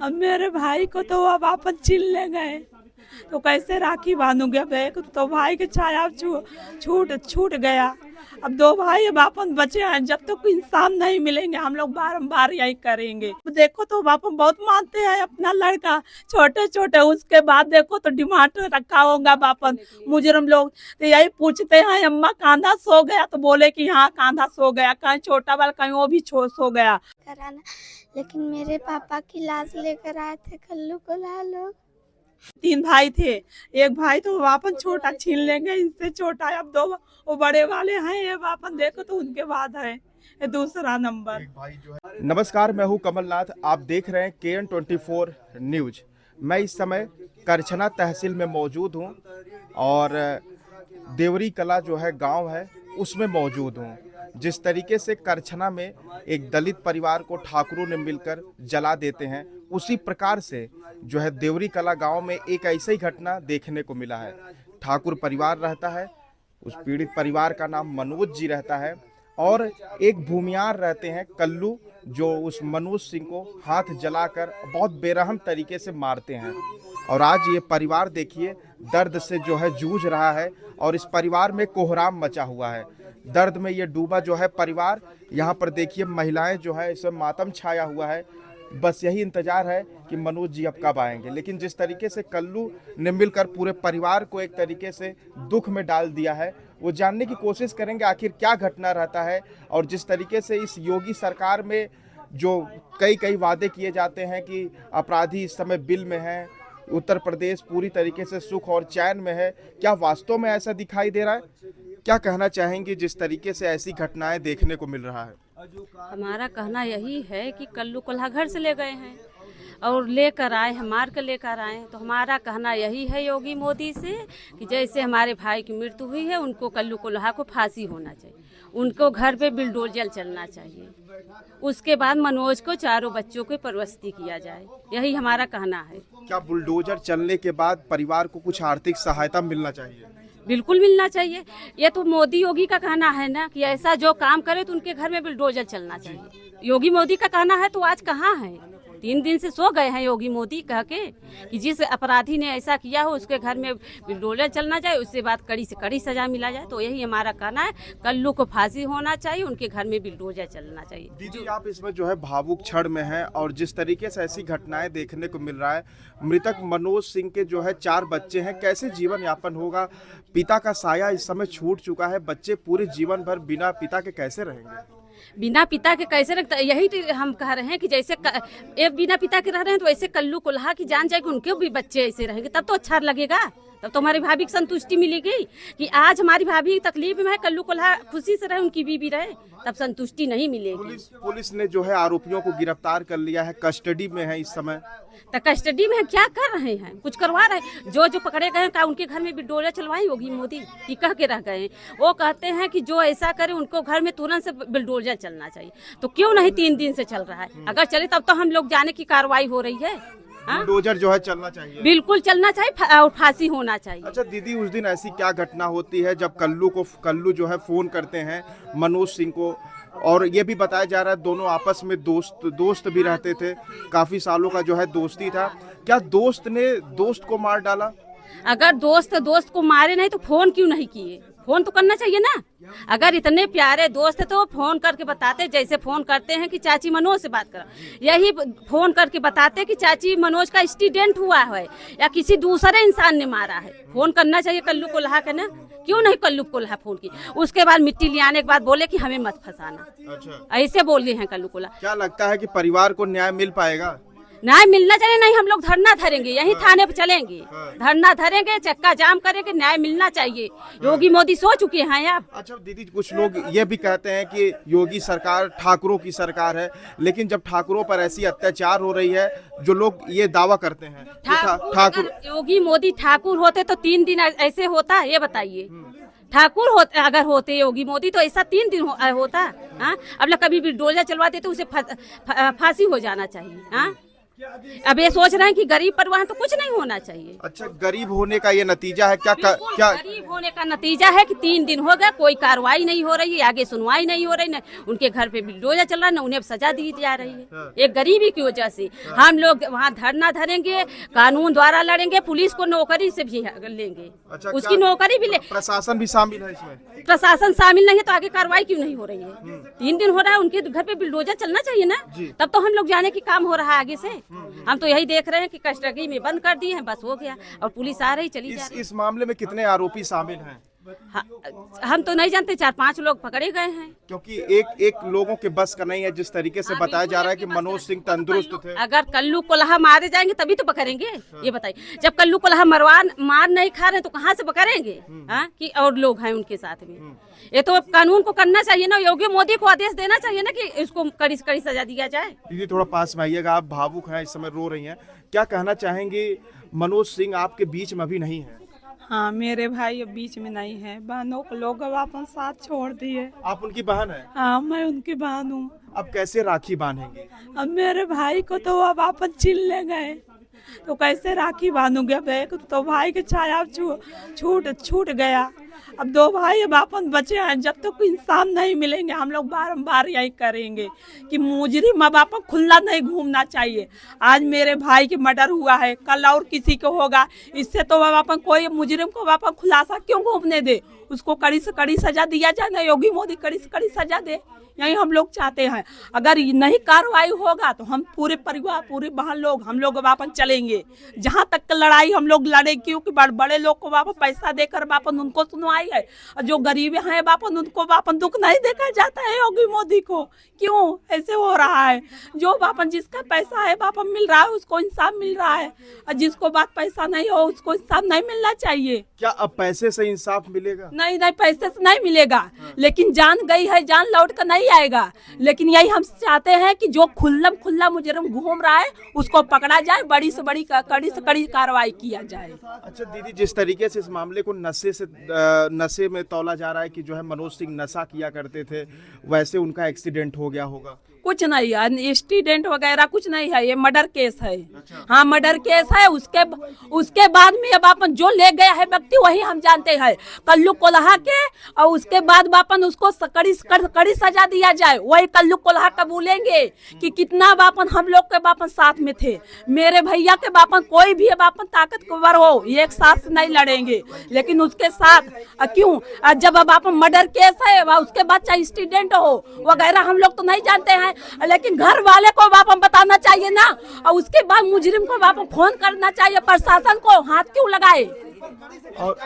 अब मेरे भाई को तो अब वापस छीन ले गए, तो कैसे राखी बांधूंगी। अब एक तो भाई के छाया छूट छूट गया। अब दो भाई अब वापस बचे हैं। जब तक इंसान नहीं मिलेंगे हम लोग बारंबार यही करेंगे। देखो तो वापस बहुत मानते हैं अपना लड़का, छोटे छोटे। उसके बाद देखो तो डिमांड रखा होगा वापस मुजरम लोग। तो यही पूछते हैं अम्मा कांधा सो गया, तो बोले कि हाँ कांधा सो गया। कहीं छोटा वाला कहीं वो भी सो गया कराना। लेकिन मेरे पापा की लाश लेकर आए थे कल्लू को लोग। 3 भाई थे, एक भाई तो वापस छोटा छीन लेंगे, इससे छोटा। अब 2 वो बड़े वाले हैं, ये वापस देखो तो उनके बाद है ये दूसरा नंबर। नमस्कार, मैं हूं कमलनाथ। आप देख रहे हैं KN24 न्यूज। मैं इस समय करछना तहसील में मौजूद हूं और देवरी कला जो है गांव है उसमें मौजूद हूं। जिस तरीके से करछना में एक दलित परिवार को ठाकुरों ने मिलकर जला देते हैं, उसी प्रकार से जो है देवरी कला गांव में एक ऐसी घटना देखने को मिला है। ठाकुर परिवार रहता है, उस पीड़ित परिवार का नाम मनोज जी रहता है और एक भूमियार रहते हैं कल्लू, जो उस मनोज सिंह को हाथ जलाकर बहुत बेरहम तरीके से मारते हैं। और आज ये परिवार देखिए दर्द से जो है जूझ रहा है और इस परिवार में कोहराम मचा हुआ है। दर्द में ये डूबा जो है परिवार। यहाँ पर देखिए महिलाएं जो है इसमें मातम छाया हुआ है। बस यही इंतजार है कि मनोज जी अब कब आएंगे। लेकिन जिस तरीके से कल्लू ने मिलकर पूरे परिवार को एक तरीके से दुख में डाल दिया है, वो जानने की कोशिश करेंगे आखिर क्या घटना रहता है। और जिस तरीके से इस योगी सरकार में जो कई वादे किए जाते हैं कि अपराधी इस समय बिल में हैं, उत्तर प्रदेश पूरी तरीके से सुख और चैन में है, क्या वास्तव में ऐसा दिखाई दे रहा है? क्या कहना चाहेंगे जिस तरीके से ऐसी घटनाएं देखने को मिल रहा है? हमारा कहना यही है कि कल्लू कोल्हा घर से ले गए हैं और लेकर आए, हम मार कर लेकर आए। तो हमारा कहना यही है योगी मोदी से कि जैसे हमारे भाई की मृत्यु हुई है, उनको कल्लू कोल्हा को फांसी होना चाहिए, उनको घर पे बिल्डोजर चलना चाहिए। उसके बाद मनोज को चारों बच्चों को परवस्ती किया जाए, यही हमारा कहना है। क्या बुलडोजर चलने के बाद परिवार को कुछ आर्थिक सहायता मिलना चाहिए? बिल्कुल मिलना चाहिए। ये तो मोदी योगी का कहना है ना कि ऐसा जो काम करे तो उनके घर में बिल्डोजर चलना चाहिए। योगी मोदी का कहना है तो आज कहाँ है? 3 दिन से सो गए हैं योगी मोदी कह के कि जिस अपराधी ने ऐसा किया हो उसके घर में बिल्डोजर चलना चाहिए, उससे बाद कड़ी से कड़ी सजा मिला जाए। तो यही हमारा कहना है, कल्लू को फांसी होना चाहिए, उनके घर में बिल्डोजर चलना चाहिए। दीदी, आप इसमें जो है भावुक क्षण में हैं और जिस तरीके से ऐसी घटनाएं देखने को मिल रहा है, मृतक मनोज सिंह के जो है 4 बच्चे हैं, कैसे जीवन यापन होगा? पिता का साया इस समय छूट चुका है, बच्चे पूरे जीवन भर बिना पिता के कैसे रहेंगे? बिना पिता के कैसे रखता? यही तो हम कह रहे हैं कि जैसे एक बिना पिता के रह रहे हैं, तो ऐसे कल्लू कोल्हा की जान जाएगी, उनके भी बच्चे ऐसे रहेंगे, तब तो अच्छा लगेगा। तब तो हमारी भाभी की संतुष्टि मिलेगी कि आज हमारी भाभी तकलीफ में है, कल्लू कोल्हा खुशी से रहे, उनकी बीवी रहे, तब संतुष्टि नहीं मिलेगी। पुलिस ने जो है आरोपियों को गिरफ्तार कर लिया है, कस्टडी में है इस समय। तो कस्टडी में क्या कर रहे हैं? कुछ करवा रहे हैं? जो पकड़े गए हैं, उनके घर में बिल्डोजर चलवाई योगी मोदी की कह के रह गए। वो कहते हैं कि जो ऐसा करे उनको घर में तुरंत से बिल्डोजर चलना चाहिए। तो क्यों नहीं 3 दिन से चल रहा है? अगर चले तब तो हम लोग जाने की कार्रवाई हो रही है। बुलडोजर जो है चलना चाहिए, बिल्कुल चलना चाहिए और फांसी होना चाहिए। अच्छा दीदी, उस दिन ऐसी क्या घटना होती है जब कल्लू जो है फोन करते हैं मनोज सिंह को, और ये भी बताया जा रहा है दोनों आपस में दोस्त भी रहते थे, काफी सालों का जो है दोस्ती था। क्या दोस्त ने दोस्त को मार डाला? अगर दोस्त को मारे नहीं तो फोन क्यों नहीं किए? फोन तो करना चाहिए ना। अगर इतने प्यारे दोस्त तो फोन करके बताते, जैसे फोन करते हैं कि चाची मनोज से बात करो, यही फोन करके बताते कि चाची मनोज का एक्सीडेंट हुआ है या किसी दूसरे इंसान ने मारा है। फोन करना चाहिए कल्लू कोल्हा का ना। क्यों नहीं कल्लू कोल्हा फोन की? उसके बाद मिट्टी ले आने के बाद बोले कि हमें मत फंसाना। अच्छा, ऐसे बोल गए हैं कल्लू कोल्हा। क्या लगता है कि परिवार को न्याय मिल पाएगा? न्याय मिलना चाहिए। नहीं, हम लोग धरना धरेंगे, यही थाने पे चलेंगे, धरना धरेंगे, चक्का जाम करेंगे, न्याय मिलना चाहिए। योगी मोदी सो चुके हैं आप। अच्छा दीदी, कुछ लोग ये भी कहते हैं कि योगी सरकार ठाकुरों की सरकार है, लेकिन जब ठाकुरों पर ऐसी अत्याचार हो रही है, जो लोग ये दावा करते हैं ठाकुर योगी मोदी ठाकुर होते तो 3 दिन ऐसे होता? ये बताइए। ठाकुर अगर होते योगी मोदी तो ऐसा 3 दिन होता? हाँ, अब कभी भी बिल्डोजर चलवाते तो उसे फांसी हो जाना चाहिए। हाँ, अब ये सोच रहे हैं कि गरीब परिवार तो कुछ नहीं होना चाहिए। अच्छा, गरीब होने का ये नतीजा है क्या? क्या गरीब होने का नतीजा है कि 3 दिन हो गया, कोई कार्रवाई नहीं हो रही है, आगे सुनवाई नहीं हो रही, न उनके घर पे बुलडोजर चल रहा है, न उन्हें सजा दी जा रही है। एक गरीबी की वजह से हम लोग वहाँ धरना धरेंगे, कानून द्वारा लड़ेंगे, पुलिस को नौकरी से भी लेंगे। अच्छा, उसकी नौकरी भी ले। प्रशासन भी शामिल है इसमें? प्रशासन शामिल नहीं है तो आगे कार्रवाई क्यों नहीं हो रही है? 3 दिन हो रहा है, उनके घर पे बुलडोजर चलना चाहिए ना, तब तो हम लोग जाने की काम हो रहा है आगे से। हम तो यही देख रहे हैं कि कस्टडी में बंद कर दिए हैं, बस हो गया, और पुलिस आ रही चली जा रही। इस मामले में कितने आरोपी शामिल हैं? हम तो नहीं जानते, 4-5 लोग पकड़े गए हैं। क्योंकि एक लोगों के बस का नहीं है, जिस तरीके से बताया जा रहा है कि मनोज सिंह तंदुरुस्त थे। अगर कल्लू कोल्हा मारे जाएंगे तभी तो पकड़ेंगे, ये बताइए। जब कल्लू कोल्हा मार नहीं खा रहे तो कहाँ से पकड़ेंगे? कि और लोग हैं उनके साथ में। ये तो कानून को करना चाहिए ना, योगी मोदी को आदेश देना चाहिए ना कि इसको कड़ी से कड़ी सजा दिया जाए। दीदी थोड़ा पास में आइएगा, आप भावुक हैं, इस समय रो रही हैं, क्या कहना चाहेंगे? मनोज सिंह आपके बीच में अभी नहीं है? हाँ, मेरे भाई अब बीच में नहीं है, बहनों को लोग अब अपन साथ छोड़ दिए। आप उनकी बहन है? हाँ, मैं उनकी बहन हूँ। अब कैसे राखी बांधेंगे? अब मेरे भाई को तो अब अपन छीन ले गए, तो कैसे राखी बांधूंगे? अब एक तो भाई के छाया छूट गया, अब 2 भाई अब अपन बचे हैं। जब तक इंसान नहीं मिलेंगे हम लोग बारंबार यही करेंगे कि मुजरिम अब अपन खुला नहीं घूमना चाहिए। आज मेरे भाई के मर्डर हुआ है, कल और किसी को होगा, इससे तो अब अपन कोई मुजरिम को अपन खुलासा क्यों घूमने दे? उसको कड़ी से कड़ी सजा दिया जाए ना, योगी मोदी कड़ी से कड़ी सजा दे, यही हम लोग चाहते हैं। अगर नहीं कार्रवाई होगा तो हम पूरे परिवार, पूरे बहन लोग, हम लोग वापस चलेंगे। जहाँ तक लड़ाई हम लोग लड़े, क्योंकि बड़े लोग को वापस पैसा देकर वापस उनको सुनवाई है, और जो गरीब हैं वापस उनको वापस दुख नहीं देखा जाता है योगी मोदी को। क्यों ऐसे हो रहा है? जो वापस जिसका पैसा है वापस मिल रहा है उसको इंसाफ मिल रहा है, और जिसको बात पैसा नहीं हो उसको इंसाफ नहीं मिलना चाहिए। क्या अब पैसे से इंसाफ मिलेगा? नहीं, पैसे से नहीं मिलेगा, लेकिन जान गई है, जान लौट कर नहीं आएगा। लेकिन यही हम चाहते हैं कि जो खुल्ला मुजरिम घूम रहा है उसको पकड़ा जाए, बड़ी से बड़ी कड़ी से कड़ी कार्रवाई किया जाए। अच्छा दीदी, जिस तरीके से इस मामले को नशे में तौला जा रहा है कि जो है मनोज सिंह नशा किया करते थे, वैसे उनका एक्सीडेंट हो गया होगा? कुछ नहीं है, एक्सीडेंट वगैरह कुछ नहीं है, ये मर्डर केस है। हाँ, मर्डर केस है। उसके बाद में अब अपन जो ले गया है व्यक्ति वही हम जानते हैं, कल्लू कोल्हा के, और उसके बाद बापन उसको कड़ी सजा दिया जाए। वही कल्लू कोल्हा कबूलेंगे कि कितना बापन हम लोग के बापन साथ में थे। मेरे भैया के बापन कोई भी बापन ताकतवर हो, एक साथ नहीं लड़ेंगे, लेकिन उसके साथ क्यों? जब बापन मर्डर केस है, उसके बाद चाहे एक्सीडेंट हो वगैरह हम लोग तो नहीं जानते हैं, लेकिन घर वाले को वापस बताना चाहिए ना, और उसके बाद मुजरिम को वापस फोन करना चाहिए। प्रशासन को हाथ क्यों लगाए?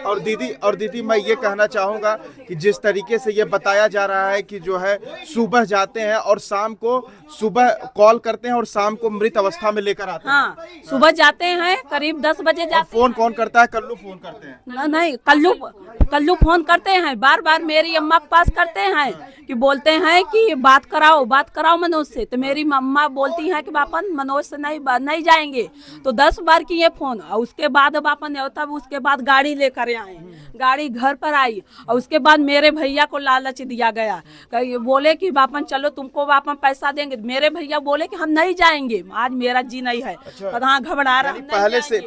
और दीदी मैं ये कहना चाहूंगा कि जिस तरीके से ये बताया जा रहा है कि जो है सुबह जाते हैं और शाम को, सुबह कॉल करते हैं और शाम को मृत अवस्था में लेकर आते हैं। हाँ, सुबह जाते हैं करीब 10 बजे जाते हैं। फोन कौन करता है? कल्लू फोन करते हैं? नहीं, कल्लू फोन करते हैं, बार मेरी अम्मा के पास करते हैं कि बोलते हैं कि बात कराओ मनोज से। तो मेरी मम्मा बोलती है कि बापन मनोज से नहीं जाएंगे, तो 10 बार किए फोन, और उसके बाद बापन तब उसके बाद गाड़ी लेकर आए, गाड़ी घर पर आई, और उसके बाद मेरे भैया को लालच दिया गया, बोले कि बापन चलो तुमको बापन पैसा देंगे। मेरे भैया बोले कि हम नहीं जाएंगे, आज मेरा जी नहीं है। अच्छा, हाँ, घबरा रहा,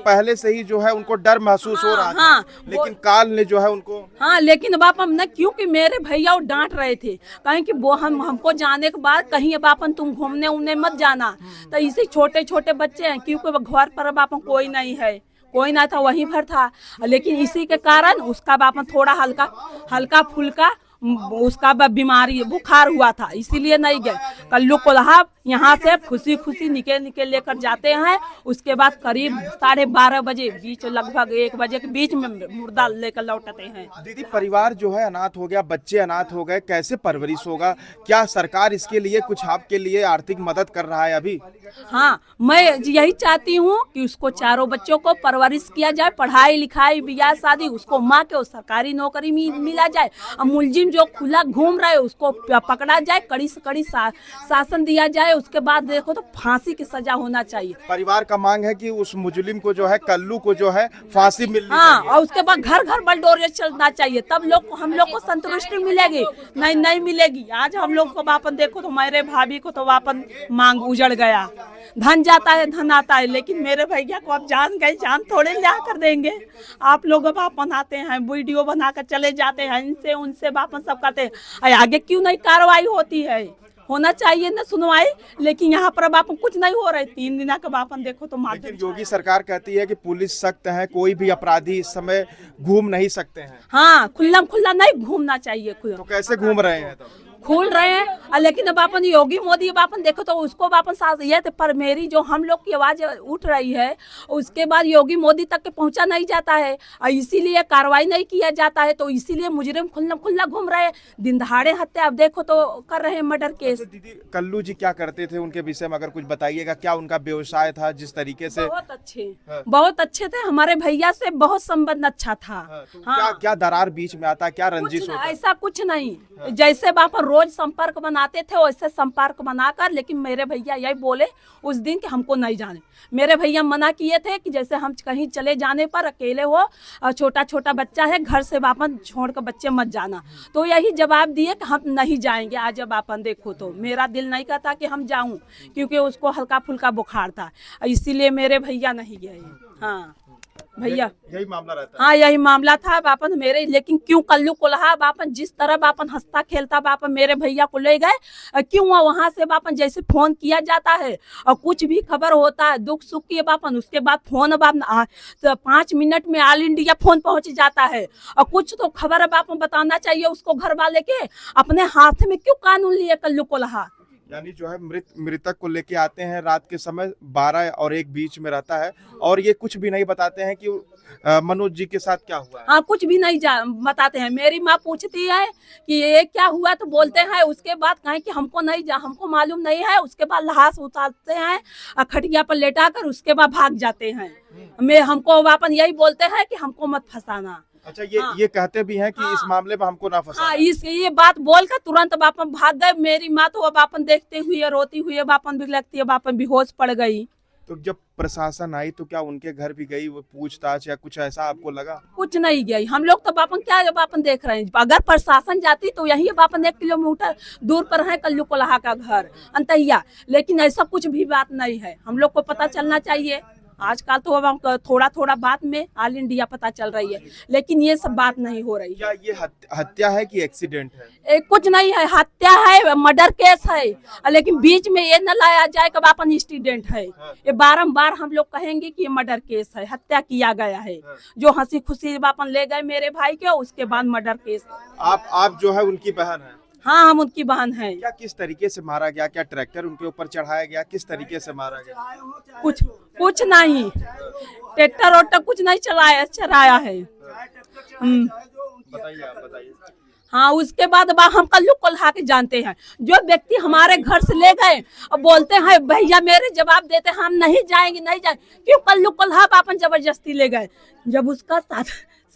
पहले से ही जो है उनको डर महसूस हो रहा था, लेकिन काल ने जो है उनको, हाँ, लेकिन बापन न, क्योंकि मेरे भैया वो डांट रहे थे, कहीं कि वो हमको जाने के बाद कहीं बापन तुम घूमने उमने मत जाना। तो इसी छोटे बच्चे हैं, क्योंकि घर पर बापन कोई नहीं है, कोई ना था, वहीं भर था, लेकिन इसी के कारण उसका बापन थोड़ा हल्का फुल्का उसका बीमारी बुखार हुआ था, इसीलिए नहीं गए। कल्लू कोल्हा यहाँ से खुशी निकल लेकर जाते हैं। उसके बाद करीब 12:30 बजे बीच, लगभग 1 बजे के बीच में मुर्दा लेकर लौटते हैं। दीदी, परिवार जो है अनाथ हो गया, बच्चे अनाथ हो गए, कैसे परवरिश होगा? क्या सरकार इसके लिए कुछ आपके लिए आर्थिक मदद कर रहा है अभी? हाँ, मैं यही चाहती हूँ कि उसको चारों बच्चों को परवरिश किया जाए, पढ़ाई लिखाई, ब्याह शादी, उसको माँ के सरकारी नौकरी मिला जाए, और मुलजिम मुजरिम जो खुला घूम रहा है उसको पकड़ा जाए, कड़ी से कड़ी शासन दिया जाए, उसके बाद देखो तो फांसी की सजा होना चाहिए। परिवार का मांग है कि उस मुजरिम को जो है, कल्लू को जो है फांसी मिलनी हाँ, चाहिए। और उसके बाद घर घर बलडोरिया चलना चाहिए, तब हम लोग को संतुष्टि मिलेगी। नहीं मिलेगी। आज हम लोग को वापन देखो तो मेरे भाभी को तो वापन मांग उजड़ गया। धन जाता है धन आता है, लेकिन मेरे भैया को अब जान गए, जान थोड़े ला कर देंगे। आप लोग वापन आते हैं, वीडियो बनाकर चले जाते हैं, इनसे उनसे वापन सब करते हैं। आगे क्यों नहीं कार्रवाई होती है? होना चाहिए ना सुनवाई, लेकिन यहाँ पर वापन कुछ नहीं हो रहा है। 3 दिन का वापन देखो तो माध्यम। लेकिन योगी सरकार कहती है कि पुलिस सख्त है, कोई भी अपराधी इस समय घूम नहीं सकते हैं। हाँ, खुला नहीं घूमना चाहिए। तो कैसे घूम रहे हैं? तो खोल रहे हैं, लेकिन अब अपन योगी मोदी अपन देखो तो उसको अपन साथ ये थे, पर मेरी जो हम लोग की आवाज उठ रही है उसके बाद योगी मोदी तक के पहुंचा नहीं जाता है, और इसीलिए कार्रवाई नहीं किया जाता है। तो इसीलिए मुजरिम खुला घूम रहे हैं, दिन दहाड़े हत्या अब देखो तो कर रहे हैं मर्डर केस। दीदी, कल्लू जी क्या करते थे, उनके विषय में अगर कुछ बताइएगा, क्या उनका व्यवसाय था? जिस तरीके से बहुत अच्छे थे, हमारे भैया से बहुत संबंध अच्छा था। तो क्या दरार बीच में आता, क्या रंजिश होता? ऐसा कुछ नहीं, जैसे वहाँ रोज संपर्क बनाते थे वैसे संपर्क बनाकर, लेकिन मेरे भैया यही बोले उस दिन कि हमको नहीं जाने। मेरे भैया मना किए थे कि जैसे हम कहीं चले जाने पर अकेले हो, छोटा बच्चा है, घर से वापन छोड़ कर बच्चे मत जाना। तो यही जवाब दिए कि हम नहीं जाएंगे। आज जब वापन देखो तो मेरा दिल नहीं करता कि हम जाऊं, क्योंकि उसको हल्का फुल्का बुखार था, इसीलिए मेरे भैया नहीं गए। हाँ भैया, यही मामला रहता है। हाँ यही मामला था बापन मेरे। लेकिन क्यों कल्लू कोल्हा बापन जिस तरह बापन हंसता खेलता बापन मेरे भैया को ले गए, क्यों वहां से बापन जैसे फोन किया जाता है और कुछ भी खबर होता है दुख सुख की बापन, उसके बाद फोन बापन तो 5 मिनट में ऑल इंडिया फोन पहुंच जाता है। और कुछ तो खबर बापन बताना चाहिए उसको, घर वाले के अपने हाथ में क्यों कानून लिए कल्लू कोल्हा? यानी जो है मृतक को लेके आते हैं रात के समय, 12 और 1 बीच में रहता है, और ये कुछ भी नहीं बताते हैं कि मनोज जी के साथ क्या हुआ है। हाँ, कुछ भी नहीं बताते हैं। मेरी माँ पूछती है कि ये क्या हुआ, तो बोलते हैं उसके बाद कहें कि हमको मालूम नहीं है। उसके बाद लाश उतारते हैं खटिया पर लेटा कर, उसके बाद भाग जाते हैं। हमको वापन यही बोलते हैं कि हमको मत फंसाना। अच्छा, ये कहते भी हैं कि इस मामले में हमको ना फंसाना। हाँ, ये बात बोलकर तुरंत बापन भाग गए। मेरी माँ तो बापन देखते हुए रोती हुई बापन भी लगती है, बापन बेहोश पड़ गई। तो जब प्रशासन आई तो क्या उनके घर भी गई, वो पूछताछ या कुछ ऐसा आपको लगा? कुछ नहीं गई। हम लोग तो बापन क्या बापन देख रहे हैं, अगर प्रशासन जाती तो यही बापन 1 किलोमीटर दूर पर है कल्लू कोल्हा का घर अंतैया, लेकिन ऐसा कुछ भी बात नहीं है। हम लोग को पता चलना चाहिए। आजकल तो थोड़ा बात में ऑल इंडिया पता चल रही है, लेकिन ये सब बात नहीं हो रही। क्या ये हत्या है कि एक्सीडेंट है? कुछ नहीं है, हत्या है, मर्डर केस है, लेकिन बीच में ये न लाया जाए कि बापन एक्सीडेंट है। ये बारंबार हम लोग कहेंगे कि ये मर्डर केस है, हत्या किया गया है। जो हंसी खुशी बापन ले गए मेरे भाई के, उसके बाद मर्डर केस। आप जो है उनकी बहन है? हाँ, हम उनकी बहन हैं। क्या किस तरीके से मारा गया? क्या ट्रैक्टर उनके ऊपर चढ़ाया गया? किस तरीके से मारा गया? कुछ नहीं, ट्रैक्टर वोक्टर कुछ नहीं चलाया है। बताइए, आप बताइए। हाँ, उसके बाद हम कल्लू कोल्हा के जानते हैं। जो व्यक्ति हमारे घर से ले गए और बोलते हैं भैया मेरे जवाब देते हैं हम नहीं जाएंगे। क्यों कल्लू कोल्हा बापन जबरदस्ती ले गए? जब उसका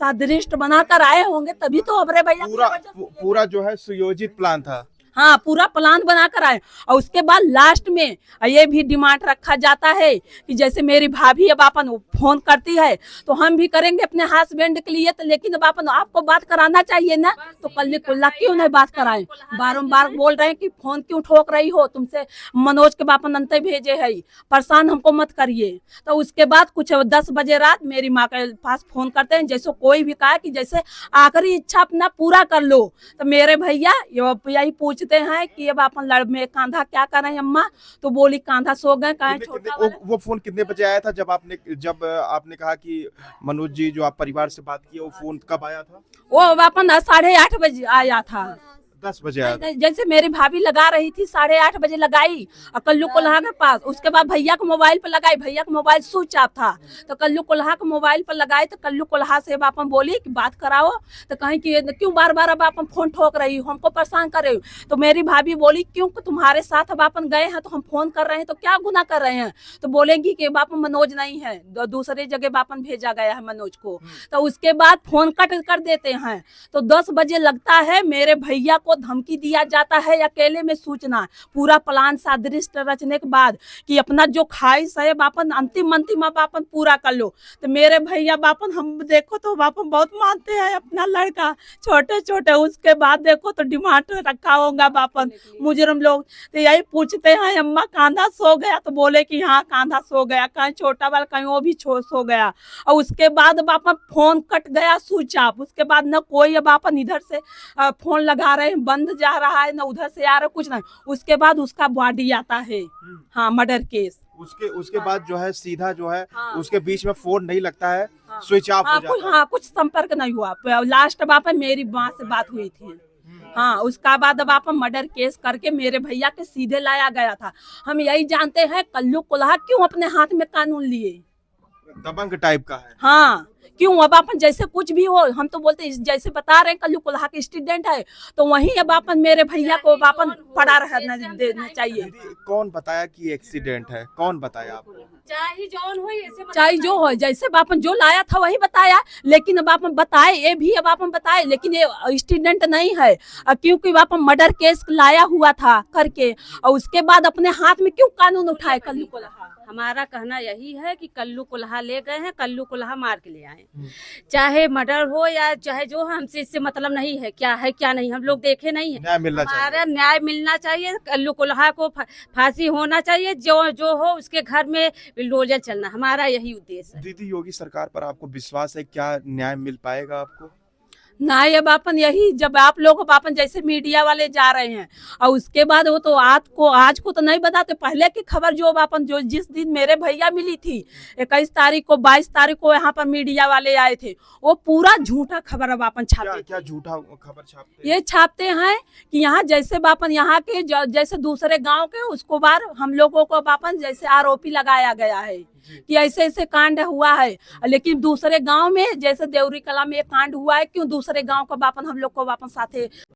सादृष्ट बनाकर आए होंगे तभी तो हमारे भैया पूरा जो है सुयोजित प्लान था। हाँ, पूरा प्लान बनाकर आए। और उसके बाद लास्ट में ये भी डिमांड रखा जाता है कि जैसे मेरी भाभी अब अपन फोन करती है तो हम भी करेंगे अपने हस्बैंड के लिए, तो लेकिन अब अपन आपको बात कराना चाहिए ना, तो कल्लू कोल्हा क्यों नहीं बात कराएं? बारंबार बोल रहे हैं कि फोन क्यों ठोक रही हो, तुमसे मनोज के बापन अंत भेजे है, परेशान हमको मत करिए। तो उसके बाद कुछ 10 बजे रात मेरी माँ के पास फोन करते हैं, जैसे कोई भी कहा कि जैसे आखिरी इच्छा अपना पूरा कर लो। तो मेरे भैया यही पूछते हैं कि अब अपन लड़ में कांधा क्या कर रहे हैं अम्मा, तो बोली कांधा सो गए। वो फोन कितने बजे आया था जब आपने कहा कि मनोज जी जो आप परिवार से बात किए, वो फोन कब आया था? वो अपन 8:30 बजे आया था। 10 बजे आया था। नहीं, जैसे मेरी भाभी लगा रही थी 8:30 बजे लगाई और कल्लू कोल्हा के पास, उसके बाद भैया के मोबाइल पर लगाई, भैया का मोबाइल स्विच ऑफ था, तो कल्लू कोल्हा के मोबाइल पर लगाई, तो कल्लू कोल्हा से बापन बोली कि बात कराओ, तो कहीं कि क्यों बार बार अब आपन फोन ठोक रही हो, हमको परेशान कर रही हो। तो मेरी भाभी बोली क्यों तुम्हारे साथ अब आपन गए हैं तो हम फोन कर रहे हैं तो क्या गुनाह कर रहे हैं, तो बोलेगी कि बापन मनोज नहीं है, दूसरे जगह बापन भेजा गया है मनोज को। तो उसके बाद फोन कट कर देते हैं। तो 10 बजे लगता है मेरे भैया को धमकी दिया जाता है अकेले में सूचना, पूरा प्लान सादृश्य रचने के बाद कि अपना जो ख्वाहिश है बापन अंतिम बापन पूरा कर लो। तो मेरे भैया बापन हम देखो तो बापन बहुत मानते हैं अपना लड़का, छोटे छोटे, उसके बाद देखो तो डिमांड रखा होगा बापन मुजरम लोग। तो यही पूछते हैं अम्मा कांधा सो गया, तो बोले कि हाँ कांधा सो गया, कहीं छोटा वाला कहीं वो भी सो गया। और उसके बाद बापन फोन कट गया स्विच ऑफ। उसके बाद न कोई बापन इधर से फोन लगा रहे हैं, बंद जा रहा है, न उधर से आ रहा है, कुछ नहीं। उसके बाद उसका बॉडी आता है, हाँ मर्डर केस। उसके बाद जो है सीधा जो है हाँ। उसके बीच में फोन नहीं लगता है, स्विच ऑफ हो जाता है। हाँ कुछ संपर्क नहीं हुआ। लास्ट बापन मेरी माँ से बात हुई थी, हाँ उसका बाद अब आप मर्डर केस करके मेरे भैया के सीधे लाया गया था। हम यही जानते हैं कल्लू कोल्हा क्यों अपने हाथ में कानून लिए, दबंग टाइप का है। हाँ क्यों। अब अपन जैसे कुछ भी हो, हम तो बोलते हैं जैसे बता रहे हैं कल्लू कोल्हा के स्टूडेंट है, तो वहीं अब अपन मेरे भैया को अपन पड़ा रहना देना चाहिए। दीदी कौन बताया कि एक्सीडेंट है, कौन बताया आपको? चाहे जौन हो ऐसे चाहे जो हो, जैसे बापन जो लाया था वही बताया, लेकिन अब आप बताए ये भी, अब आप बताए लेकिन ये स्टूडेंट नहीं है, क्योंकि बापन मर्डर केस लाया हुआ था करके, और उसके बाद अपने हाथ में क्यों कानून उठाए कल्लू कोल्हा। हमारा कहना यही है कि कल्लू कोल्हा ले गए हैं, कल्लू कोल्हा मार के ले आए, चाहे मर्डर हो या चाहे जो, हमसे इससे मतलब नहीं है क्या है क्या नहीं, हम लोग देखे नहीं है। न्याय मिलना चाहिए। हमारा न्याय मिलना चाहिए, कल्लू कोल्हा को फांसी होना चाहिए, जो हो उसके घर में बिल्डोजर चलना, हमारा यही उद्देश्य है। दीदी योगी सरकार पर आपको विश्वास है, क्या न्याय मिल पाएगा आपको? नहीं अब अपन यही, जब आप लोग अपन जैसे मीडिया वाले जा रहे हैं और उसके बाद वो तो आज को तो नहीं बताते, पहले की खबर जो अपन जो जिस दिन मेरे भैया मिली थी 21 तारीख को 22 तारीख को यहाँ पर मीडिया वाले आए थे, वो पूरा झूठा खबर अब अपन छापते। क्या झूठा खबर छापते? ये छापते हैं कि यहाँ जैसे बापन यहाँ के जैसे दूसरे गांव के उसको बार हम लोगों को बापन जैसे आरोपी लगाया गया है कि ऐसे ऐसे कांड हुआ है, लेकिन दूसरे गांव में जैसे देवरी कला में एक कांड हुआ है, क्यों दूसरे गांव का बापन हम लोग को वापस साथे